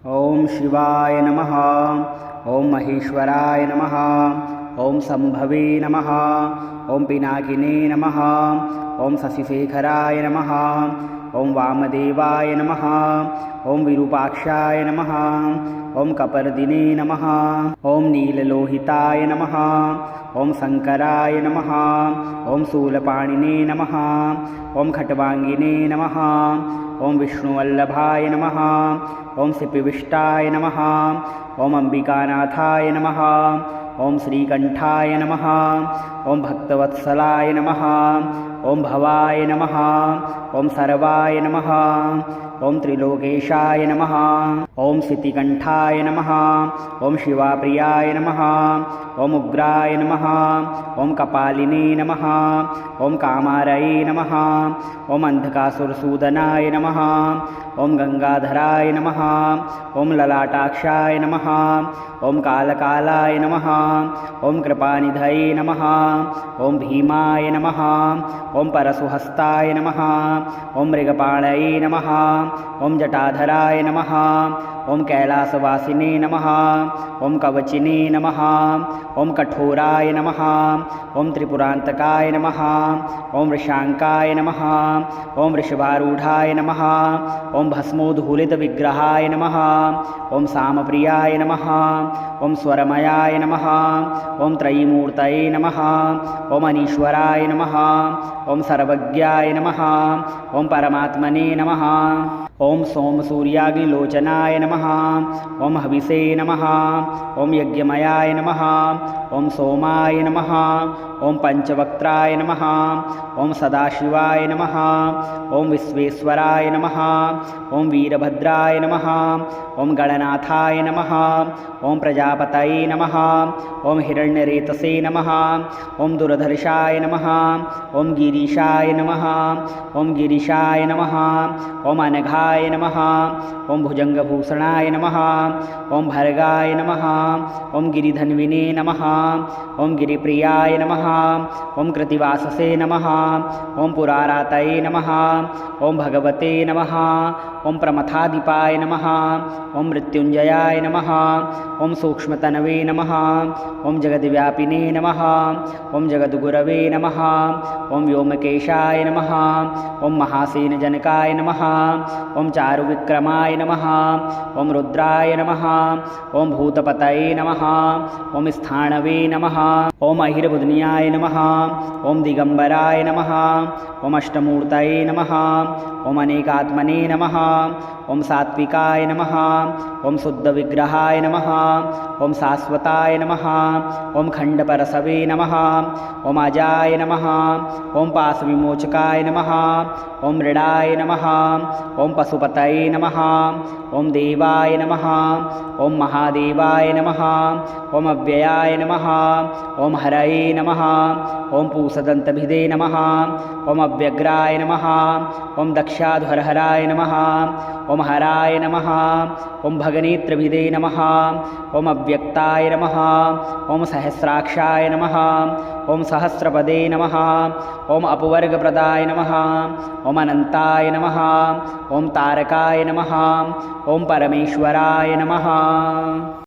ओम शिवाय नमः। ओम महेश्वराय नमः। ओम संभवे नमः। ओम पिनाकिने नमः। ओम शशिशेखराय नमः। ओम वामदेवाय नमः। ओम विरूपाक्षाय नमः। ओम कपर्दिने नमः। ओम नीललोहिताय नमः। ओम शंकराय नमः। ओम शूलपाणिने नमः। ओम खट्वांगिने नमः। ओम विष्णुवल्लभाय नमः। ओम सिपिविष्टाय नमः। ओम अंबिकानाथाय नमः। ओम श्रीकंठाय नमः। ओम भक्तवत्सलाय नमः। ओम भवाय नमः। ओम सर्वाय नमः। ओम त्रिलोकेशाय नमः। ओम सितिकंठाय नमः। ओम शिवाप्रियाय नमः। ओम उग्राय नमः। ओम कपालिने नमः। ओम कामारये नमः। ओम अंधकासुरसूदनाय नमः। ओम गंगाधराय नमः। ओम ललाटाक्षाय नमः। ओम कालकालाय नमः। ओम कृपानिधये नमः। ओम भीमाय नमः। ओम परशुहस्ताय नमः। ओम मृगपाणये नमः। ओम जटाधराय नमः। ओम कैलासवासिने नमः। ओम कवचिने नमः। ओम कठोराय नमः। ओम त्रिपुरांतकाय नमः। ओम वृषांकाय नमः। ओम वृषभारूढ़ाय नमः। ओम भस्मोद्धूलितविग्रहाय नमः। ओम सामप्रियाय नमः। ओम स्वरमयाय नमः। ओम त्रयीमूर्तये नमः। ओम अनीश्वराय नमः। ओम सर्वज्ञाय नमः। ओम परमात्मने नमः। ओम सोमसूर्याग्निलोचनाय नमः। ओम हविषे नमः। ओम यज्ञमयाय नमः। ओम सोमाय नमः। ओम पंचवक्त्राय नमः। ओम सदाशिवाय नमः। ओम विश्वेश्वराय नमः। ओम वीरभद्राय नमः। ओम गणनाथाय नमः। ओम प्रजापतये नमः। ओम हिरण्यरेतसे नमः। ओम दुर्धर्षाय नमः। ओम गिरीशाय नमः। ओम गिरीशाय नमः। ओम अनघाय नमः। ओम भुजंगभूषणाय नमः। ओम भर्गाय नमः। ओम गिरिधन्विने नमः। ओम गिरिप्रियाय नमः। ओम कृतिवाससे नमः। ओम पुरारातये नमः। ओम भगवते नमः। ओम प्रमथाधिपाय नमः। ओम मृत्युंजयाय नमः। ओम सूक्ष्मतनवे नमः। ओम जगद्व्यापिने नमः। ओम जगद्गुरवे नमः। ओम व्योमकेशाय नमः। ओम महासेनजनकाय नमः। ओम चारुविक्रमाय नमः। ओम रुद्राय नमः। ओम भूतपतये नमः। ओम स्थाणवे नमः। ओम अहिरबुधनियाय नमः। ओम दिगंबराय नमः। ओम अष्टमूर्तये नमः। ओम अनेकात्मने नमः। ओम सात्विकाय नमः। ओम शुद्धविग्रहाय नमः। ओम शाश्वताय नमः। ओम खंडपरसवे नमः। ओम अजाय नमः। ओम पाशविमोचकाय नमः। ओम मृडाय नमः। ओम पशुपतये नमः। ओम देवाय नमः। ओम महादेवाय नमः। ओम अव्ययाय नमः। ओम हरये नमः। ओम पूषदन्तभिदे नमः। ओम अव्यग्राय नमः। ओम दक्षाध्वरहराय नमः। ओम हराय नमः। ओम भगनेत्रभिदे नमः। ओम अव्यक्ताय नमः। ओम सहस्राक्षाय नमः। ओम सहस्रपदे नमः। ओम अपवर्गप्रदाय नमः। ओम अनंताय नमः। ओम तारकाय नमः। ओम परमेश्वराय नमः।